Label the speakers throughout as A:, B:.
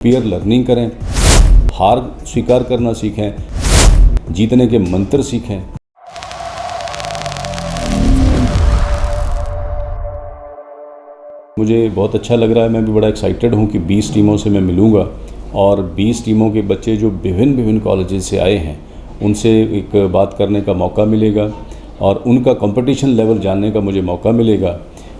A: Peer learning करें, हार स्वीकार करना सीखें, जीतने के मंत्र सीखें। मुझे बहुत अच्छा लग रहा है, मैं भी बड़ा एक्साइटेड हूँ कि 20 टीमों से मैं मिलूँगा और 20 टीमों के बच्चे जो विभिन्न कॉलेजेस से आए हैं उनसे एक बात करने का मौका मिलेगा और उनका कंपटीशन लेवल जानने का मुझे मौका मिलेगा।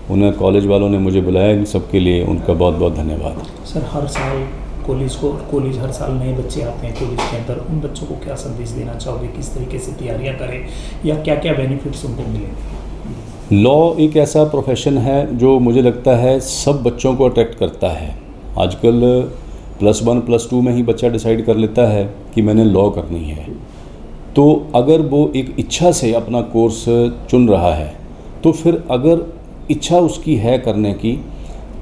A: उन्हें कॉलेज वालों ने मुझे बुलाया, इन सबके लिए उनका बहुत बहुत धन्यवाद।
B: सर, हर साल कॉलेज हर साल नए बच्चे आते हैं कॉलेज के अंदर, उन बच्चों को क्या संदेश देना चाहोगे, किस तरीके से तैयारियां करें या क्या क्या बेनिफिट्स उनको मिलेंगे?
A: लॉ एक ऐसा प्रोफेशन है जो मुझे लगता है सब बच्चों को अट्रैक्ट करता है। आजकल +1 +2 में ही बच्चा डिसाइड कर लेता है कि मैंने लॉ करनी है। तो अगर वो एक इच्छा से अपना कोर्स चुन रहा है तो फिर अगर इच्छा उसकी है करने की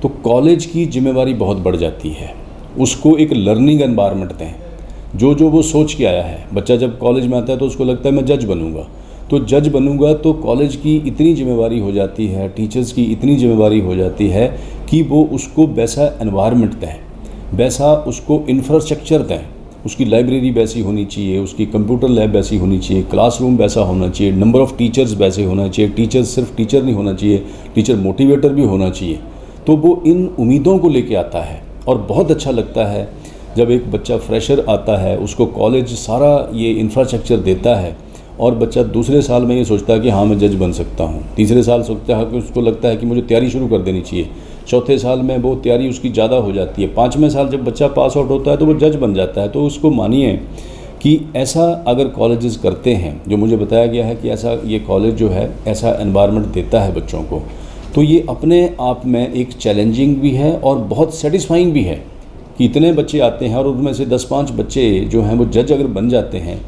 A: तो कॉलेज की जिम्मेवारी बहुत बढ़ जाती है। उसको एक लर्निंग एनवायरनमेंट दें। जो वो सोच के आया है, बच्चा जब कॉलेज में आता है तो उसको लगता है मैं जज बनूंगा, तो जज बनूंगा तो कॉलेज की इतनी जिम्मेवारी हो जाती है, टीचर्स की इतनी जिम्मेवारी हो जाती है कि वो उसको वैसा एनवायरनमेंट दें, वैसा उसको इंफ्रास्ट्रक्चर दें। उसकी लाइब्रेरी वैसी होनी चाहिए, उसकी कंप्यूटर लैब वैसी होनी चाहिए, क्लासरूम वैसा होना चाहिए, नंबर ऑफ़ टीचर्स वैसे होना चाहिए। टीचर सिर्फ टीचर नहीं होना चाहिए, टीचर मोटिवेटर भी होना चाहिए। तो वो इन उम्मीदों को लेके आता है और बहुत अच्छा लगता है जब एक बच्चा फ्रेशर आता है, उसको कॉलेज सारा ये इंफ्रास्ट्रक्चर देता है और बच्चा दूसरे साल में ये सोचता है कि हाँ मैं जज बन सकता हूँ। तीसरे साल सोचता है कि उसको लगता है कि मुझे तैयारी शुरू कर देनी चाहिए। चौथे साल में वो तैयारी उसकी ज़्यादा हो जाती है। 5वें साल जब बच्चा पास आउट होता है तो वो जज बन जाता है। तो उसको मानिए कि ऐसा अगर कॉलेजेस करते हैं, जो मुझे बताया गया है कि ऐसा ये कॉलेज जो है ऐसा एनवायरनमेंट देता है बच्चों को, तो ये अपने आप में एक चैलेंजिंग भी है और बहुत सेटिस्फाइंग भी है कि इतने बच्चे आते हैं और उनमें से 10-5 बच्चे जो हैं वो जज अगर बन जाते हैं।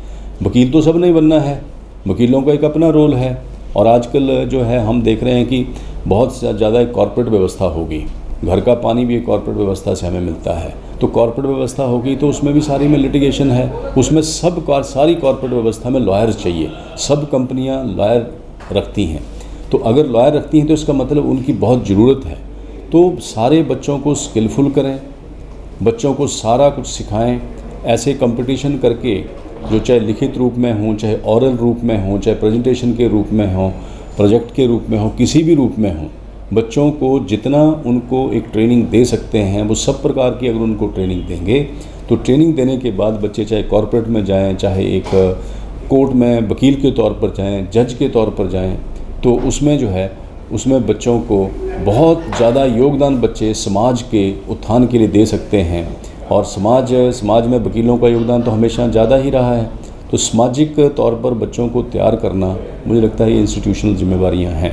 A: वकील तो सब नहीं बनना है, वकीलों का एक अपना रोल है। और आजकल जो है हम देख रहे हैं कि बहुत ज़्यादा एक कॉर्पोरेट व्यवस्था होगी। घर का पानी भी एक कॉर्पोरेट व्यवस्था से हमें मिलता है। तो कॉर्पोरेट व्यवस्था होगी तो उसमें भी सारी में लिटिगेशन है, उसमें सारी कॉर्पोरेट व्यवस्था में लॉयर्स चाहिए। सब कंपनियां लॉयर रखती हैं, तो अगर लॉयर रखती हैं तो इसका मतलब उनकी बहुत ज़रूरत है। तो सारे बच्चों को स्किलफुल करें, बच्चों को सारा कुछ सिखाएं। ऐसे कंपटीशन करके जो चाहे लिखित रूप में हों, चाहे ऑरल रूप में हों, चाहे प्रेजेंटेशन के रूप में हों, प्रोजेक्ट के रूप में हो, किसी भी रूप में हों, बच्चों को जितना उनको एक ट्रेनिंग दे सकते हैं वो सब प्रकार की अगर उनको ट्रेनिंग देंगे तो ट्रेनिंग देने के बाद बच्चे चाहे कॉर्पोरेट में जाएं, चाहे एक कोर्ट में वकील के तौर पर जाएं, जज के तौर पर जाएं, तो उसमें जो है उसमें बच्चों को बहुत ज़्यादा योगदान बच्चे समाज के उत्थान के लिए दे सकते हैं। और समाज में वकीलों का योगदान तो हमेशा ज़्यादा ही रहा है। तो सामाजिक तौर पर बच्चों को तैयार करना मुझे लगता है ये इंस्टीट्यूशनल जिम्मेवारियां हैं।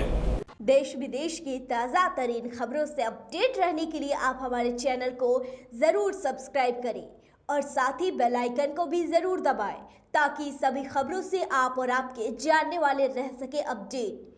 C: देश विदेश की ताज़ा तरीन खबरों से अपडेट रहने के लिए आप हमारे चैनल को ज़रूर सब्सक्राइब करें और साथ ही बेल आइकन को भी ज़रूर दबाएं ताकि सभी खबरों से आप और आपके जानने वाले रह सके अपडेट।